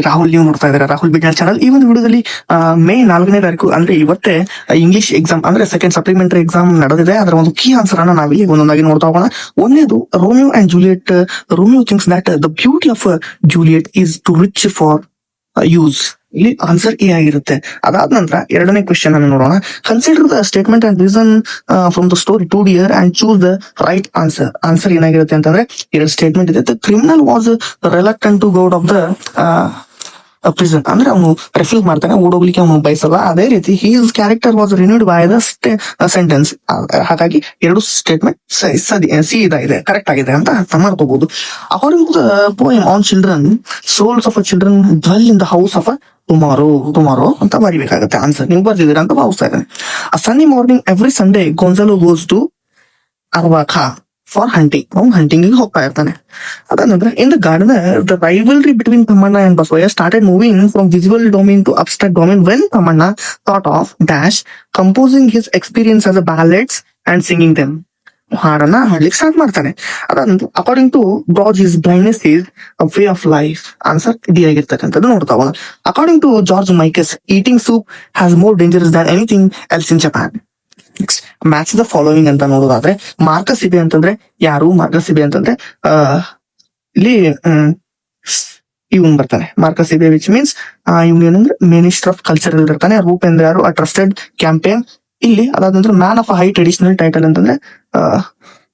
ರಾಹುಲ್, ನೀವು ನೋಡ್ತಾ ಇದ್ದೀರಾ ರಾಹುಲ್ ಬಿಡ್ನಾಳ್ ಚಾನಲ್. ಈ ಒಂದು ವಿಡಿಯೋದಲ್ಲಿ ಮೇ 4ನೇ ತಾರೀಕು ಅಂದ್ರೆ ಇವತ್ತೇ ಇಂಗ್ಲಿಷ್ ಎಕ್ಸಾಮ್ ಅಂದ್ರೆ ಸೆಕೆಂಡ್ ಸಪ್ಲಿಮೆಂಟರಿ ಎಕ್ಸಾಮ್ ನಡೆದಿದೆ. ಅದರ ಒಂದು ಕೀ ಆನ್ಸರ್ ಅನ್ನ ನಾವಿಲ್ಲಿ ಒಂದೊಂದಾಗಿ ನೋಡ್ತಾ ಹೋಗೋಣ. ಒಂದೇದು, Romeo and Juliet. Romeo thinks that the beauty of Juliet is too rich for use. ಇಲ್ಲಿ ಆನ್ಸರ್ ಎ ಆಗಿರುತ್ತೆ. ಅದಾದ ನಂತರ ಎರಡನೇ ಕ್ವೆಶ್ಚನ್ ಅನ್ನು ನೋಡೋಣ. Consider the statement and reason from the story too dear and choose the right answer. Answer ಏನಾಗಿರುತ್ತೆ ಅಂತಂದ್ರೆ ಎರಡು ಸ್ಟೇಟ್ಮೆಂಟ್ ಇದೆ. The criminal was reluctant to go out of the prison, ಅಂದ್ರೆ ಅವನು ರೆಫ್ಯೂಸ್ ಮಾಡ್ತಾನೆ, ಓಡೋಗ್ಲಿಕ್ಕೆ ಅವನು ಬಯಸಲ್ಲ. ಅದೇ ರೀತಿ he's character was renewed by the sentence. ಹಾಗಾಗಿ ಎರಡು ಸ್ಟೇಟ್ಮೆಂಟ್ ಸಿ ಇದಾಗಿದೆ, ಕರೆಕ್ಟ್ ಆಗಿದೆ ಅಂತ ಅರ್ಥ ಮಾಡ್ಕೋಬಹುದು. According to the poem on children, souls of a children dwell in the house of a tomorrow ಅಂತ ಬರಿಬೇಕಾಗುತ್ತೆ. ಆನ್ಸರ್ ನೀವು ಬರ್ದಿದ್ದೀರಾ ಅಂತ ಭಾವಿಸ್ತಾ ಇದ್ದೇನೆ. A sunny morning every Sunday Gonzalo goes to ಅರ್ವಾಖಾ ಫಾರ್ ಹಂಟಿಂಗ್. ಅವ್ನು ಹಂಟಿಂಗ್ ಹೋಗ್ತಾ ಇರ್ತಾನೆ. ಅದಾದ ನಂತರ in the garden the rivalry between Tammanna and Basavayya started moving from visual domain to abstract domain when Tammanna thought of dash composing his experience as a ballads and singing them. ಹಾಡನ್ನ ಹಾಡ್ಲಿಕ್ಕೆ start ಮಾಡ್ತಾನೆ. ಅದಂತೂ according to God his blindness is a way of life. Answer D ಆಗಿರ್ತಕ್ಕಂಥದ್ದು ನೋಡ್ತಾ ಹೋಗೋಣ. According to George Mikes, eating soup has more dangerous than anything else in Japan. Next, match the following ಅಂತ ನೋಡೋದಾದ್ರೆ, Marcus ಇಬೆ ಅಂತಂದ್ರೆ ಯಾರು? Marcus ಇಬೆ ಅಂತಂದ್ರೆ ಇಲ್ಲಿ ಇವನ್ ಬರ್ತಾನೆ, ಮಾರ್ಕಸ್ ಇಬೆ, ವಿಚ್ ಮೀನ್ಸ್ ಇವನ್ ಏನಂದ್ರೆ ಮಿನಿಸ್ಟರ್ ಆಫ್ ಕಲ್ಚರ್ ಇರ್ತಾನೆ. ರೂಪ್ ಅಂದ್ರೆ ಯಾರು? A trusted campaign. ಇಲ್ಲಿ ಅದಾದ ನಂತರ man of high traditional title ಅಂತಂದ್ರೆ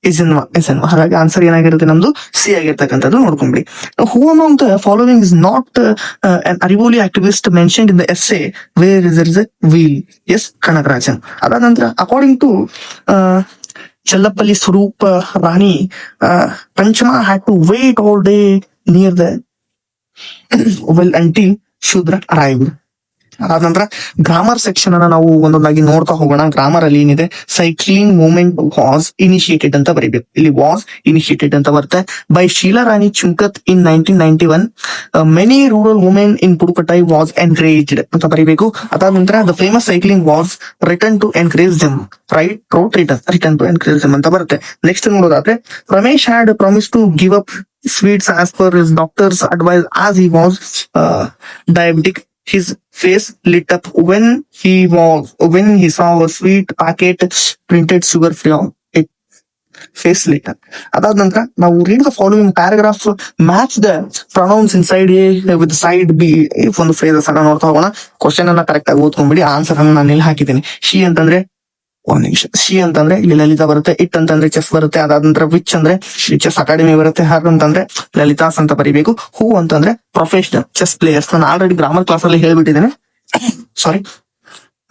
ಎಸೆನ್ವಾ. ಹಾಗಾಗಿ ಆನ್ಸರ್ ಏನಾಗಿರುತ್ತೆ ನಮ್ದು ಸಿ ಆಗಿರ್ತಕ್ಕಂಥದ್ದು ನೋಡ್ಕೊಂಡ್ಬಿಡಿ. Who among the following is not an Arivoli activist mentioned in the essay where is a wheel? S, Kanakarajan. ಅದಾದ ನಂತರ according to Challapalli Swarup Rani, Panchama had to wait all day near the well until Shudra arrived. ಅದಾದ ನಂತರ grammar section ಅನ್ನ ನಾವು ಒಂದೊಂದಾಗಿ ನೋಡ್ತಾ ಹೋಗೋಣ. Grammar ಅಲ್ಲಿ ಏನಿದೆ, ಸೈಕ್ಲಿಂಗ್ ಮೂವ್ಮೆಂಟ್ ವಾಸ್ ಇನಿಷಿಯೇಟೆಡ್ ಅಂತ ಬರೀಬೇಕು. ಇಲ್ಲಿ ವಾಸ್ ಇನಿಷಿಯೇಟೆಡ್ ಅಂತ ಬರುತ್ತೆ by Sheela Rani Chunkath in 1991. Many rural women in Pudukkottai was encouraged ಅಂತ ಬರೀಬೇಕು. ಅದಾದ ನಂತರ the famous cycling was return to encourage them. Right wrote return to encourage them ಅಂತ ಬರುತ್ತೆ. ನೆಕ್ಸ್ಟ್ ನೋಡೋದಾದ್ರೆ, Ramesh had promise to give up sweets as per his doctor's advice as he was diabetic. His face lit up when he saw a sweet packet printed sugar free on it. Face lit up. ಅದಾದ ನಂತರ ನಾವು read the following paragraph, match the pronouns inside A with side B. ಒಂದು phrases ಅನ್ನ ನೋಡ್ತಾ ಹೋಗೋಣ. Question ಅನ್ನ correct ಆಗಿ ಓದ್ಕೊಂಡ್ಬಿಡಿ. Answer ಅನ್ನ ನಾನು ಇಲ್ಲಿ ಹಾಕಿದ್ದೀನಿ. ಶಿ ಅಂತಂದ್ರೆ ಒಂದ್ ನಿಮಿಷ, ಶಿ ಅಂತಂದ್ರೆ ಇಲ್ಲಿ ಲಲಿತಾ ಬರುತ್ತೆ. ಇಟ್ ಅಂತಂದ್ರೆ ಚೆಸ್ ಬರುತ್ತೆ. ಅದಾದ ನಂತರ ವಿಚ್ ಅಂದ್ರೆ ಚೆಸ್ ಅಕಾಡೆಮಿ ಬರುತ್ತೆ. ಹರ್ ಅಂತಂದ್ರೆ ಲಲಿತಾಸ್ ಅಂತ ಬರೀಬೇಕು. ಹೂ ಅಂತಂದ್ರೆ ಪ್ರೊಫೆಷನಲ್ ಚೆಸ್ ಪ್ಲೇಯರ್ಸ್. ನಾನು ಆಲ್ರೆಡಿ ಗ್ರಾಮರ್ ಕ್ಲಾಸ್ ಅಲ್ಲಿ ಹೇಳ್ಬಿಟ್ಟಿದ್ದೇನೆ, ಸಾರಿ.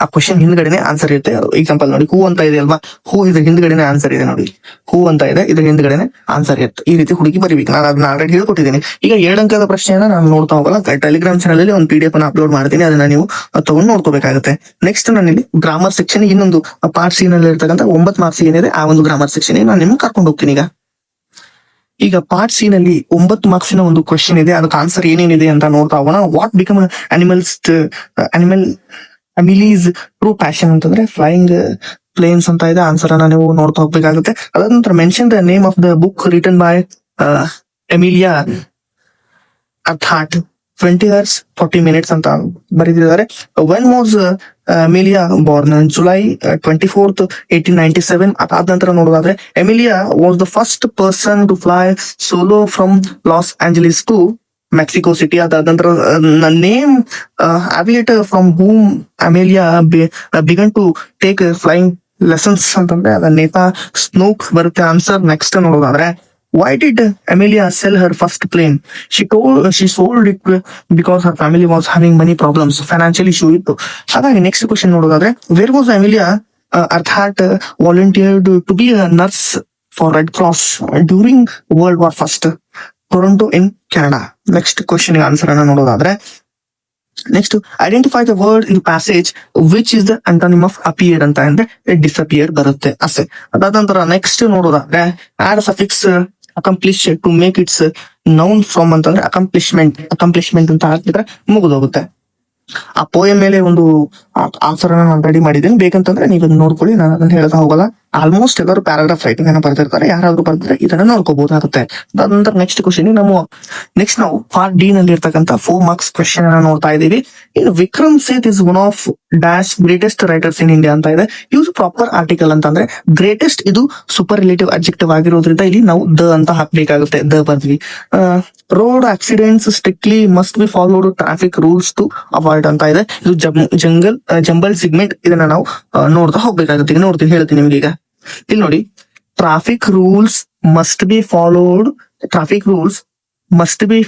ಆ ಕ್ವಶನ್ ಹಿಂದ್ಗಡೆನೆ ಆನ್ಸರ್ ಇರುತ್ತೆ. ಎಕ್ಸಾಂಪಲ್ ನೋಡಿ, ಹೂ ಅಂತ ಇದೆ ಅಲ್ವಾ, ಹೂ ಇದ್ರ ಹಿಂದ್ಗಡೆನೆ ಆನ್ಸರ್ ಇದೆ ನೋಡಿ. ಹೂ ಅಂತ ಇದೆ, ಇದ್ರ ಹಿಂದ್ಗಡೆನೆ ಆನ್ಸರ್ ಇರುತ್ತೆ. ಈ ರೀತಿ ಹುಡುಕಿ ಬರೀಬೇಕು. ನಾನು ಅದನ್ನ ಆಲ್ರೆಡಿ ಹೇಳ್ಕೊಟ್ಟಿದ್ದೀನಿ. ಈಗ 7 ಅಂಕದ ಪ್ರಶ್ನೆಯನ್ನ ನಾನು ನೋಡ್ತಾ ಹೋಗಲ್ಲ. ಟೆಲಿಗ್ರಾಮ್ ಚಾನಲ್ ಅಲ್ಲಿ ಒಂದು PDF ಅನ್ನ ಅಪ್ಲೋಡ್ ಮಾಡ್ತೀನಿ, ಅದನ್ನ ನೀವು ತಗೊಂಡು ನೋಡ್ಕೋಬೇಕಾಗುತ್ತೆ. ನೆಕ್ಸ್ಟ್ ನಾನು ಇಲ್ಲಿ ಗ್ರಾಮರ್ ಸೆಕ್ಷನ್ ಇನ್ನೊಂದು ಪಾರ್ಟ್ ಸಿ ನಲ್ಲಿ ಇರ್ತಕ್ಕಂಥ 9 ಮಾರ್ಕ್ಸ್ ಏನಿದೆ ಆ ಒಂದು ಗ್ರಾಮರ್ ಸೆಕ್ಷನ್ ನಾನು ನಿಮ್ಗೆ ಕರ್ಕೊಂಡು ಹೋಗ್ತೀನಿ. ಈಗ ಪಾರ್ಟ್ ಸಿ ನಲ್ಲಿ 9 ಮಾರ್ಕ್ಸಿನ ಒಂದು ಕ್ವೆಶ್ಚನ್ ಇದೆ. ಅದಕ್ಕೆ ಆನ್ಸರ್ ಏನೇನಿದೆ ಅಂತ ನೋಡ್ತಾ ಹೋಗೋಣ. What become Amelia's true passion ಅಂತಂದ್ರೆ ಫ್ಲೈಯಿಂಗ್ ಪ್ಲೇನ್ಸ್ ಅಂತ ಇದೆ. ಆನ್ಸರ್ ಅನ್ನ ನೀವು ನೋಡ್ತಾ ಹೋಗ್ಬೇಕಾಗುತ್ತೆ. ಅದಾದ ನಂತರ mention the name of the book written by Amelia Earhart 20 hours 40 minutes ಅಂತ ಬರೆದಿದ್ದಾರೆ. When was Amelia born? July 24th 1897. ಅದಾದ ನಂತರ ನೋಡೋದಾದ್ರೆ, Amelia was the first person to fly solo from Los Angeles to Mexico City. ಅದಾದ ನಂತರ name aviator from whom Amelia began to take flying lessons ಅಂತಂದ್ರೆ ಅದ ನೇತಾ ಸ್ನೋಕ್ ಬರುತ್ತೆ. ಆನ್ಸರ್ ನೆಕ್ಸ್ಟ್ ನೋಡೋದಾದ್ರೆ, why did Amelia sell her first plane? She sold it because her family was having many problems. Financially issue ಇತ್ತು. ಹಾಗಾಗಿ next question ನೋಡೋದಾದ್ರೆ, where was Amelia Earhart volunteered to be a nurse for Red Cross during World War I? Toronto in Canada. Next question answer ಅನ್ನ ನೋಡೋದಾದ್ರೆ, next identify the word in passage which is the antonym of appear ಅಂತ ಅಂದ್ರೆ disappear ಬರುತ್ತೆ ಅಷ್ಟೇ. ಅದಾದ ನಂತರ next ನೋಡೋದಾದ್ರೆ, add suffix accomplish to make its noun form ಅಂತಂದ್ರೆ ಅಕಂಪ್ಲಿಷ್ಮೆಂಟ್ ಅಂತ ಹಾಕಿದ್ರೆ ಮುಗಿದೋಗುತ್ತೆ. ಆ ಪೋಯಂ ಮೇಲೆ ಒಂದು ಆನ್ಸರ್ ಅನ್ನ ನಾನು ರೆಡಿ ಮಾಡಿದ್ದೀನಿ, ಬೇಕಂತಂದ್ರೆ ನೀವು ನೋಡ್ಕೊಳ್ಳಿ, ನಾನು ಅದನ್ನ ಹೇಳ್ತಾ ಹೋಗಲ್ಲ. ಆಲ್ಮೋಸ್ಟ್ ಎಲ್ಲರೂ ಪ್ಯಾರಾಗ್ರಾಫ್ ರೈಟಿಂಗ್ ಅನ್ನ ಬರ್ತಿರ್ತಾರೆ, ಯಾರಾದ್ರೂ ಬರ್ತಾರೆ ಇದನ್ನ ನೋಡ್ಕೋಬಹುದಾಗುತ್ತೆ. ಅದಂತರ ನೆಕ್ಸ್ಟ್ ಕ್ವಶನ್ ನಾವು ಪಾರ್ಟ್ ಡಿ ನಲ್ಲಿ ಇರ್ತಕ್ಕಂಥ 4 ಮಾರ್ಕ್ಸ್ ಕ್ವಶನ್ ಅನ್ನ ನೋಡ್ತಾ ಇದೀವಿ. ಇನ್ನು Vikram Seth is one of dash greatest writers in India ಅಂತ ಇದೆ. ಯೂಸ್ ಪ್ರಾಪರ್ ಆರ್ಟಿಕಲ್ ಅಂತಂದ್ರೆ ಗ್ರೇಟೆಸ್ಟ್ ಇದು ಸೂಪರ್ ರಿಲೇಟಿವ್ ಅಡ್ಜೆಕ್ಟಿವ್ ಆಗಿರೋದ್ರಿಂದ ಇಲ್ಲಿ ನಾವು ದ ಅಂತ ಹಾಕ್ಬೇಕಾಗುತ್ತೆ. ದ ಬರ್ದ್ವಿ. Road accidents strictly must be followed traffic rules to avoid ಅಂತ ಇದೆ. ಇದು ಜಂಬಲ್ ಸಿಗ್ಮೆಂಟ್, ಇದನ್ನ ನಾವು ನೋಡ್ತಾ ಹೋಗ್ಬೇಕಾಗುತ್ತೆ. ಈಗ ನೋಡ್ತೀನಿ, ಹೇಳ್ತೀನಿ ನಿಮ್ಗೆ. ಈಗ ಇಲ್ಲಿ ನೋಡಿ, traffic rules must be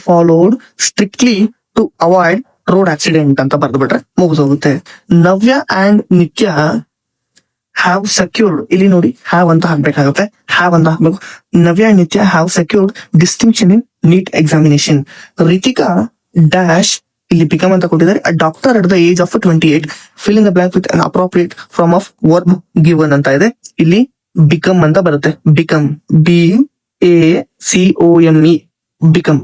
followed strictly to avoid road accident ಅಂತ ಬರ್ದ್ಬಿಟ್ರೆ ಮುಗಿದೋಗುತ್ತೆ. Navya and Nitya have secured, ಇಲ್ಲಿ ನೋಡಿ ಹ್ಯಾವ್ ಅಂತ ಹಾಕ್ಬೇಕಾಗುತ್ತೆ. ಹ್ಯಾವ್ ಅಂತ ಹಾಕ್ಬೇಕು. Navya and Nitya have secured distinction in NEET examination. Ritika dash, ಇಲ್ಲಿ ಬಿಕಮ್ ಅಂತ ಕೊಟ್ಟಿದ್ದಾರೆ. A doctor at the age of 28 fill in the blank with an appropriate form of verb given ಅಂತ ಇದೆ. ಇಲ್ಲಿ ಬಿಕಮ್ ಅಂತ ಬರುತ್ತೆ. Become, BACOME, become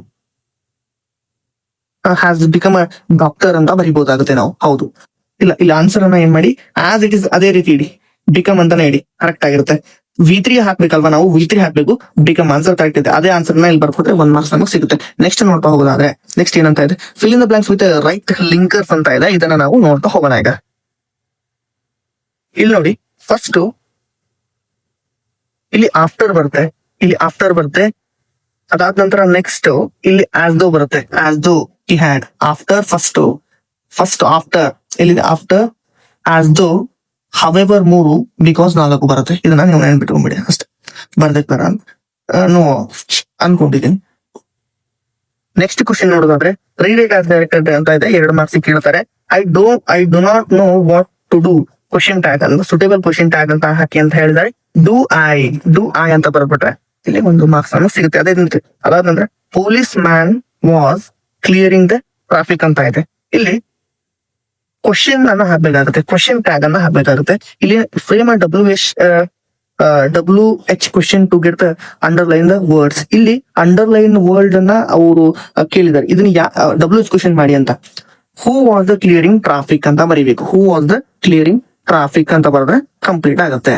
has become a doctor ಅಂತ ಬರಿಬಹುದಾಗುತ್ತೆ ನಾವು. ಹೌದು, ಇಲ್ಲ ಇಲ್ಲಿ ಆನ್ಸರ್ ಅನ್ನ ಏನ್ ಮಾಡಿ ಆಸ್ ಇಟ್ ಇಸ್ ಅದೇ ರೀತಿ ಇಡಿ, ಬಿಕಮ್ ಅಂತಾನೆ ಇಡಿ, ಕರೆಕ್ಟ್ ಆಗಿರುತ್ತೆ. V3 ಹಾಕ್ಬೇಕಲ್ವಾ, ನಾವು V3 ಹಾಕ್ಬೇಕು. ಬಿಕಮ್ ಆನ್ಸರ್ ಕರೆಕ್ಟ್ ಇದೆ. ಅದೇ ಆನ್ಸರ್ ನ ಇಲ್ಲಿ ಬರ್ಕೊಟ್ರೆ 1 ಮಾರ್ಕ್ಸ್ ನಮಗೆ ಸಿಗುತ್ತೆ. ನೆಕ್ಸ್ಟ್ ನೋಡ್ತಾ ಹೋಗೋದಾದ್ರೆ ನೆಕ್ಸ್ಟ್ ಏನಂತ ಇದೆ, fill in the blanks with right linkers ಅಂತ ಇದೆ. ಇದನ್ನ ನಾವು ನೋಡ್ತಾ ಹೋಗೋಣ. ಈಗ ಇಲ್ಲಿ ನೋಡಿ, ಫಸ್ಟ್ ಇಲ್ಲಿ ಆಫ್ಟರ್ ಬರುತ್ತೆ. ಅದಾದ ನಂತರ ನೆಕ್ಸ್ಟ್ ಇಲ್ಲಿ ಆಸ್ ದೋ ಬರುತ್ತೆ. As though he had, after, first after, ಇಲ್ಲಿ after, as though, however 3, because 4 ಬರುತ್ತೆ. ಇದನ್ನ ನೀವು ನೆನ್ಬಿಟ್ಕೊಂಡ್ಬಿಡಿ ಅಷ್ಟೇ. ಬರ್ದಕ್ಕೆ ನೋ ಅನ್ಕೊಂಡಿದ್ದೀನಿ. ನೆಕ್ಸ್ಟ್ ಕ್ವಶನ್ ನೋಡೋದಾದ್ರೆ ರೀಡ್ ಇಟ್ ಆಸ್ ಡೈರೆಕ್ಟೆಡ್ ಅಂತ ಇದೆ. 2 ಮಾರ್ಕ್ಸ್ ಕೇಳ್ತಾರೆ. I do not know what to do, question tag ಅಂತ, ಸುಟೇಬಲ್ ಕ್ವಶನ್ ಟ್ಯಾಗ್ ಅಂತ ಹಾಕಿ ಅಂತ ಹೇಳಿದ್ದಾರೆ. ಡೂ ಐ ಅಂತ ಬರ್ಬಿಟ್ರೆ ಇಲ್ಲಿ 1 ಮಾರ್ಕ್ಸ್ ಅನ್ನು ಸಿಗುತ್ತೆ. ಅದಾದ ನಂತರ police man was clearing the traffic ಅಂತ ಇದೆ. ಇಲ್ಲಿ ಕ್ವಶನ್ ಅನ್ನ ಹಾಕ್ಬೇಕಾಗುತ್ತೆ, ಕ್ವಶನ್ ಟ್ಯಾಗ್ ಅನ್ನ ಹಾಕ್ಬೇಕಾಗುತ್ತೆ. ಇಲ್ಲಿ frame WH question to get the underline the words. ಇಲ್ಲಿ ಅಂಡರ್ಲೈನ್ ವರ್ಡ್ ಅನ್ನ ಅವರು ಕೇಳಿದ್ದಾರೆ. ಇದನ್ನ WH ಕ್ವಶನ್ ಮಾಡಿ ಅಂತ. Who was the clearing traffic ಅಂತ ಬರೀಬೇಕು. Who was the clearing traffic ಅಂತ ಬರೆದ್ರೆ ಕಂಪ್ಲೀಟ್ ಆಗುತ್ತೆ.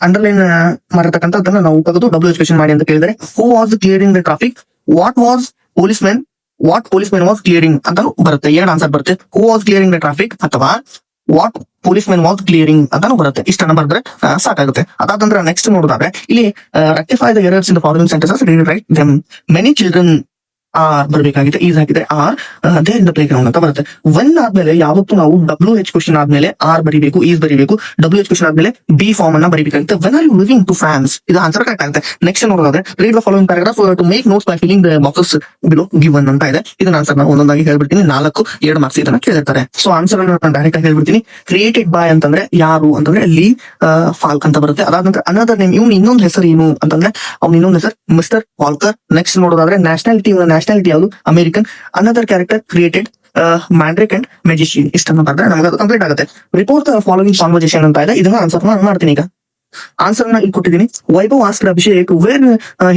ಅಂಡರ್ಲೈನ್ ಮಾಡಿರ್ತಕ್ಕಂಥದ್ದನ್ನ ನಾವು ತೆಗೆದು WH ಕ್ವಶನ್ ಮಾಡಿ ಅಂತ ಕೇಳಿದರೆ, who was clearing the traffic, what policeman was clearing ಅಂತ ಬರುತ್ತೆ. 2 ಆನ್ಸರ್ ಬರುತ್ತೆ. Who was clearing the traffic ಅಥವಾ what policeman was clearing ಅಂತಾನು ಬರುತ್ತೆ. ಇಷ್ಟನ್ನ ಬರೆದ್ರೆ ಸಾಕಾಗುತ್ತೆ. ಅದಾದ ನಂತರ ನೆಕ್ಸ್ಟ್ ನೋಡೋದಾದ್ರೆ ಇಲ್ಲಿ rectify the errors in the following sentences, read write them. Many children are ಬರ್ಬೇಕಾಗಿದೆ. ಈಸ್ ಹಾಕಿದ್ರೆ are they in the playground ಅಂತ ಬರುತ್ತೆ. ಒನ್ ಆದ್ಮೇಲೆ ಯಾವತ್ತು ನಾವು WH ಕ್ವಶನ್ ಆದ್ಮೇಲೆ ಆರ್ ಬರಿಬೇಕು, ಈಸ್ ಬರಿಬೇಕು. WH ಕ್ವಶನ್ ಆದ್ಮೇಲೆ ಬಿ ಫಾರ್ಮ್ ಅನ್ನ ಬರಿಬೇಕಾಗುತ್ತೆ. When are you living to France, ಇದು ಆನ್ಸರ್ ಕರೆಕ್ಟ್ ಆಗುತ್ತೆ. ನೆಕ್ಸ್ಟ್ ನೋಡೋದಾದ್ರೆ read the following paragraph to make notes by filling the boxes below given ಅಂತ ಇದೆ. ಇದನ್ನ ಆನ್ಸರ್ ನಾನು ಒಂದೊಂದಾಗಿ ಹೇಳ್ಬಿಡ್ತೀನಿ. 2 ಮಾರ್ಕ್ಸ್ ಇದನ್ನ ಕೇಳಿರ್ತಾರೆ. ಸೊ ಆನ್ಸರ್ ಅನ್ನು ನಾನು ಡೈರೆಕ್ಟ್ ಆಗಿ ಹೇಳ್ಬಿಡ್ತೀನಿ. ಕ್ರಿಯೇಟೆಡ್ ಬೈ ಅಂತಂದ್ರೆ ಯಾರು ಅಂತಂದ್ರೆ ಲೀ ಫಾಲ್ಕ್ ಅಂತ ಬರುತ್ತೆ. ಅದಾದ ನಂತರ ಅನದರ್ ನೇಮ್, ಇವ್ನು ಇನ್ನೊಂದು ಹೆಸರು ಏನು ಅಂತಂದ್ರೆ ಅವ್ನ ಇನ್ನೊಂದು ಹೆಸರು ಮಿಸ್ಟರ್ ವಾಲ್ಕರ್. ನೆಕ್ಸ್ಟ್ ನೋಡೋದಾದ್ರೆ ನ್ಯಾಷನಾಲಿಟಿ ಯಾವುದು, American. Another character created Mandrake and magician. ಇಷ್ಟನ್ನು ಬರ್ದ್ರೆ ನಮಗೆ ಅದು ಕಂಪ್ಲೀಟ್ ಆಗುತ್ತೆ. ರಿಪೋರ್ಟ್ ದ ಫಾಲೋವಿಂಗ್ ಕಾನ್ವರ್ಸೇಷನ್ ಅಂತ ಇದೆ. ಇದನ್ನ ಆನ್ಸರ್ ನಾನು ಮಾಡ್ತೀನಿ. ಈಗ ಆನ್ಸರ್ ನ ಇಲ್ಲಿ ಕೊಟ್ಟಿದ್ದೀನಿ. Vaibhav asked Abhishek where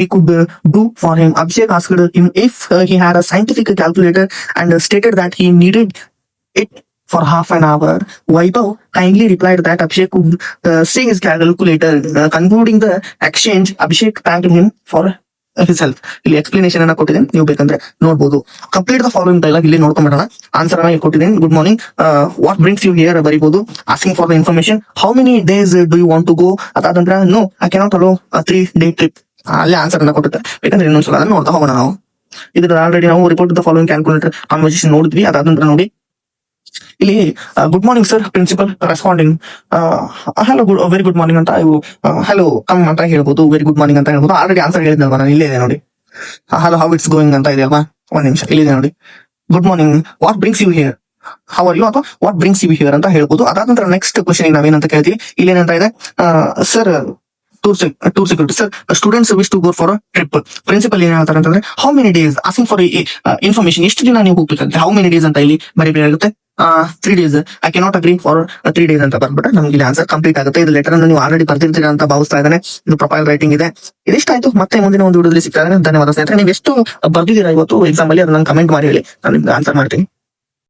he could do for him. Abhishek asked him if he had a scientific calculator and stated that he needed it for half an hour. Vaibhav kindly replied that Abhishek could see his calculator. Concluding the exchange, Abhishek thanked him for his help. ಇಲ್ಲಿ explanation ಅನ್ನ ಕೊಟ್ಟಿದ್ದೀನಿ, ನೀವು ಬೇಕಂದ್ರೆ ನೋಡಬಹುದು. Complete the following dialogue ಇಲ್ಲಿ ನೋಡ್ಕೊಂಡ್ಬಿಡೋಣ. Answer ಅನ್ನ ಇಲ್ಲಿ ಕೊಟ್ಟಿದ್ದೀನಿ. Good morning, what brings you here ಬರೀಬಹುದು. Asking for the information, how many days do you want to go. ಅದಾದ ನಂತರ no I cannot allow 3-day trip. ಅಲ್ಲಿ ಆನ್ಸರ್ ಅನ್ನ ಕೊಟ್ಟಿರ್ತಾರೆ. ಬೇಕಂದ್ರೆ ಇನ್ನೊಂದ್ಸಲ ಅದನ್ನ ನೋಡ್ತಾ ಹೋಗೋಣ. ನಾವು ಇದ್ರ ಆಲ್ರೆಡಿ ನಾವು report the following calculator conversation ನೋಡಿದ್ವಿ. ಅದಾದ ನಂತರ ನೋಡಿ ಇಲ್ಲಿ good morning sir, principal responding hello very good morning ಅಂತ ಹಲೋ ಕಮ್ ಅಂತ ಹೇಳ್ಬೋದು, ವೆರಿ ಗುಡ್ ಮಾರ್ನಿಂಗ್ ಅಂತ ಹೇಳ್ಬೋದು. ಆಲ್ರೆಡಿ ಆನ್ಸರ್ ಹೇಳಿದ್ನಲ್ವಾ ನಾನು, ಇಲ್ಲೇ ಇದೆ ನೋಡಿ. ಹಲೋ ಹೌ ಇಟ್ಸ್ ಗೋಯಿಂಗ್ ಅಂತ ಇದೆ ಅಲ್ವಾ. 1 ನಿಮಿಷ, ಇಲ್ಲಿದೆ ನೋಡಿ. Good morning, what brings you here, how are you ಅಥವಾ ವಾಟ್ ಬ್ರಿಂಗ್ಸ್ ಯು ಹಿಯರ್ ಅಂತ ಹೇಳ್ಬೋದು. ಅದಾದ ನಂತರ ನೆಕ್ಸ್ಟ್ ಕ್ವಶನ್ ನಾವೇನಂತ ಕೇಳ್ತೀವಿ. ಇಲ್ಲಿ ಏನಂತ ಇದೆ, sir tour security sir, students wish to go for a trip. Principal ಏನ್ ಹೇಳ್ತಾರೆ ಅಂತಂದ್ರೆ how many days, asking for information, ಎಷ್ಟು ದಿನ ನೀವು ಹೋಗ್ಬೇಕಂತೆ. ಹೌ ಮೆನಿ ಡೇಸ್ ಅಂತ ಇಲ್ಲಿ ಬರೀಬೇಕಾಗುತ್ತೆ. 3 days. I cannot agree for 3 days ಅಂತ ಬರ್ಬಿಟ್ರೆ ನಮ್ಗೆ ಇಲ್ಲಿ ಆನ್ಸರ್ ಕಂಪ್ಲೀಟ್ ಆಗುತ್ತೆ. ಇದು ಲೆಟರ್ ಅನ್ನು ನೀವು ಆಲ್ರೆಡಿ ಬರ್ತಿರ್ತೀರಾ ಅಂತ ಭಾವಿಸ್ತಾ ಇದ್ದಾನೆ. ಇದು ಪ್ರೊಫೈಲ್ ರೈಟಿಂಗ್ ಇದೆ. ಇದಿಷ್ಟಾಯ್ತು. ಮತ್ತೆ ಮುಂದಿನ ಒಂದು ವಿಡಿಯೋದಲ್ಲಿ ಸಿಗ್ತಾ ಇದ್ದಾನೆ. ಧನ್ಯವಾದ ಸ್ನೇಹಿತರೆ. ನೀವು ಎಷ್ಟು ಬರ್ದಿದ್ದೀರಾ ಇವತ್ತು ಎಕ್ಸಾಮ್ ಅಲ್ಲಿ ಅದನ್ನ ಕಮೆಂಟ್ ಮಾಡಿ ಹೇಳಿ, ನಾನು ನಿಮ್ಗೆ ಆನ್ಸರ್ ಮಾಡ್ತೀನಿ.